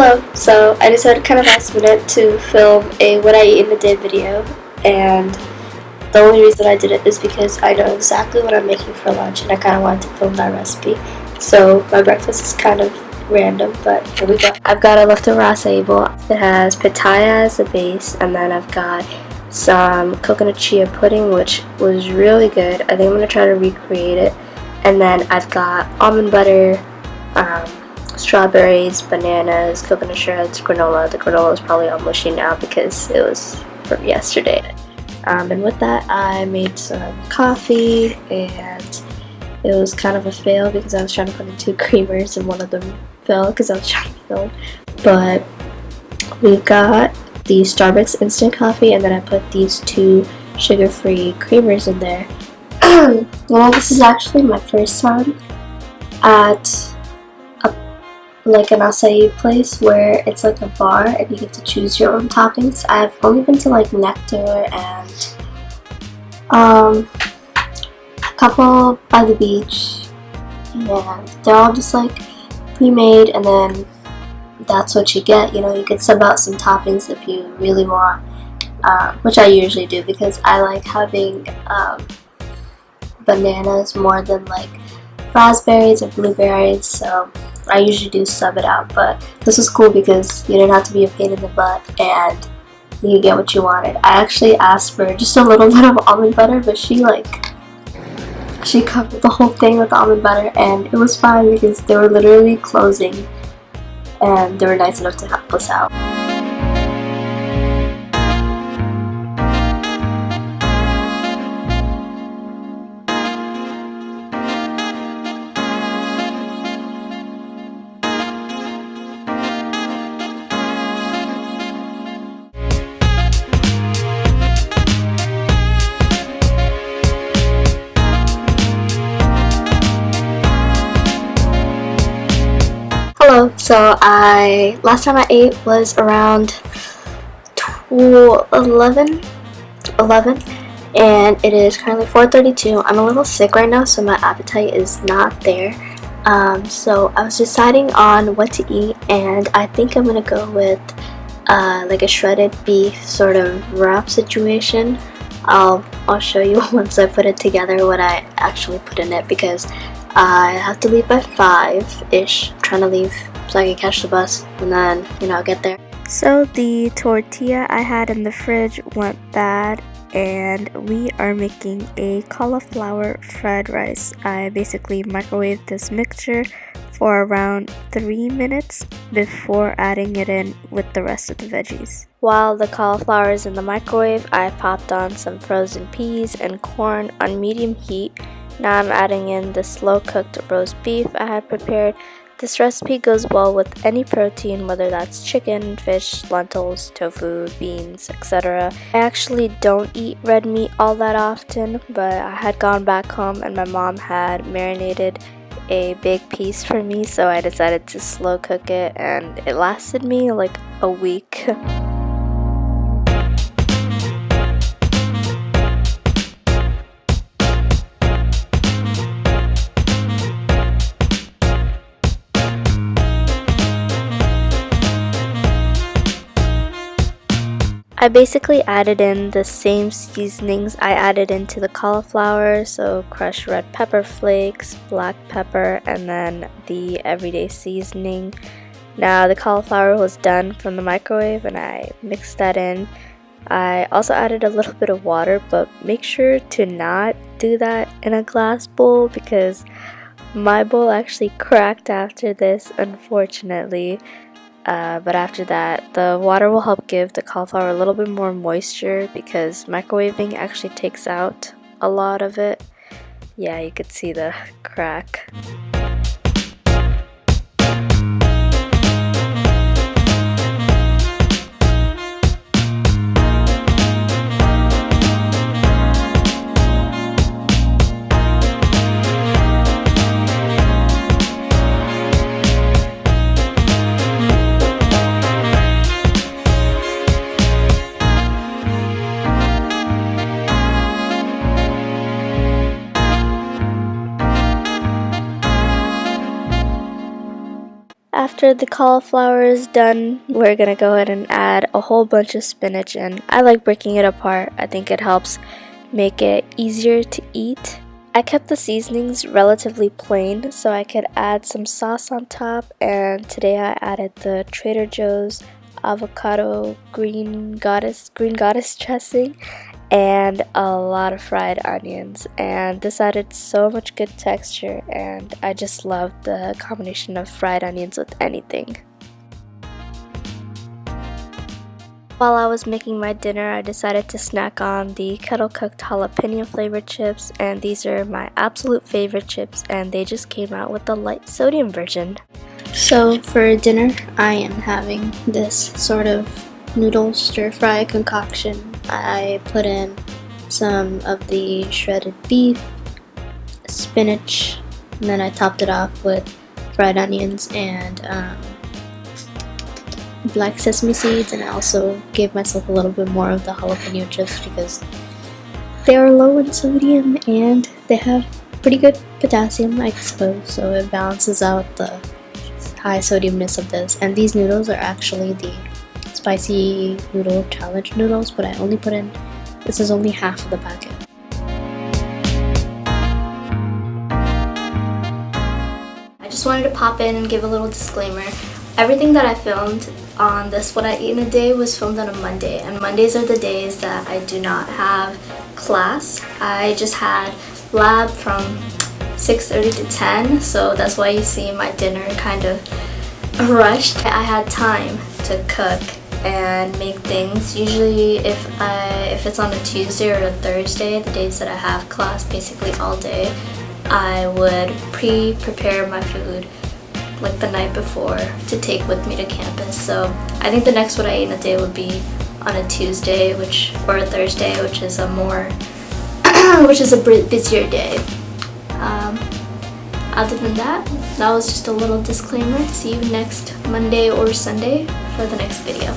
Hello, so I decided kind of last minute to film a what I eat in a day video, and the only reason I did it is because I know exactly what I'm making for lunch and I kind of wanted to film that recipe. So my breakfast is kind of random, but here we go. I've got a leftover acai bowl. It has pitaya as the base, and then I've got some coconut chia pudding, which was really good. I think I'm going to try to recreate it. And then I've got almond butter, strawberries, bananas, coconut shreds, granola. The granola is probably all mushy now because it was from yesterday. And with that, I made some coffee, and it was kind of a fail because I was trying to put in 2 creamers and one of them fell because I was trying to film. But we got the Starbucks instant coffee, and then I put these 2 sugar-free creamers in there. Well, this is actually my first time at like an acai place where it's like a bar and you get to choose your own toppings. I've only been to like Nectar and a couple by the beach, and they're all just like pre-made, and then that's what you get. You know, you could sub out some toppings if you really want, which I usually do because I like having bananas more than like raspberries or blueberries, so I usually do sub it out. But this was cool because you didn't have to be a pain in the butt and you get what you wanted. I actually asked for just a little bit of almond butter, but she covered the whole thing with almond butter, and it was fine because they were literally closing and they were nice enough to help us out. Hello, so last time I ate was around 11, and it is currently 4:32. I'm a little sick right now, so my appetite is not there. So I was deciding on what to eat, and I think I'm gonna go with like a shredded beef sort of wrap situation. I'll show you once I put it together what I actually put in it, because I have to leave by 5-ish. I'm trying to leave so I can catch the bus and then, get there. So the tortilla I had in the fridge went bad, and we are making a cauliflower fried rice. I basically microwaved this mixture for around 3 minutes before adding it in with the rest of the veggies. While the cauliflower is in the microwave, I popped on some frozen peas and corn on medium heat. Now I'm adding in the slow-cooked roast beef I had prepared. This recipe goes well with any protein, whether that's chicken, fish, lentils, tofu, beans, etc. I actually don't eat red meat all that often, but I had gone back home and my mom had marinated a big piece for me, so I decided to slow cook it, and it lasted me like a week. I basically added in the same seasonings I added into the cauliflower, so crushed red pepper flakes, black pepper, and then the everyday seasoning. Now the cauliflower was done from the microwave and I mixed that in. I also added a little bit of water, but make sure to not do that in a glass bowl because my bowl actually cracked after this, unfortunately. But after that, the water will help give the cauliflower a little bit more moisture because microwaving actually takes out a lot of it. Yeah, you could see the crack. after the cauliflower is done, we're gonna go ahead and add a whole bunch of spinach in. I like breaking it apart. I think it helps make it easier to eat. I kept the seasonings relatively plain so I could add some sauce on top, and today I added the Trader Joe's avocado green goddess dressing and a lot of fried onions, and this added so much good texture, and I just love the combination of fried onions with anything. While I was making my dinner, I decided to snack on the Kettle cooked jalapeno flavored chips, and these are my absolute favorite chips, and they just came out with the light sodium version. So for dinner, I am having this sort of noodle stir-fry concoction. I put in some of the shredded beef, spinach, and then I topped it off with fried onions and black sesame seeds, and I also gave myself a little bit more of the jalapeno chips because they are low in sodium and they have pretty good potassium, I suppose, so it balances out the high sodiumness of this. And these noodles are actually the spicy noodle challenge noodles, but I only put in, this is only half of the packet. I just wanted to pop in and give a little disclaimer. Everything that I filmed on this What I Eat in a Day was filmed on a Monday, and Mondays are the days that I do not have class. I just had lab from 6:30 to 10, so that's why you see my dinner kind of rushed. I had time to cook and make things. Usually if it's on a Tuesday or a Thursday, the days that I have class basically all day, I would prepare my food like the night before to take with me to campus. So I think the next What I Eat in a Day would be on a Tuesday or a Thursday, which is a more busier day. Other than that was just a little disclaimer. See you next Monday or Sunday for the next video.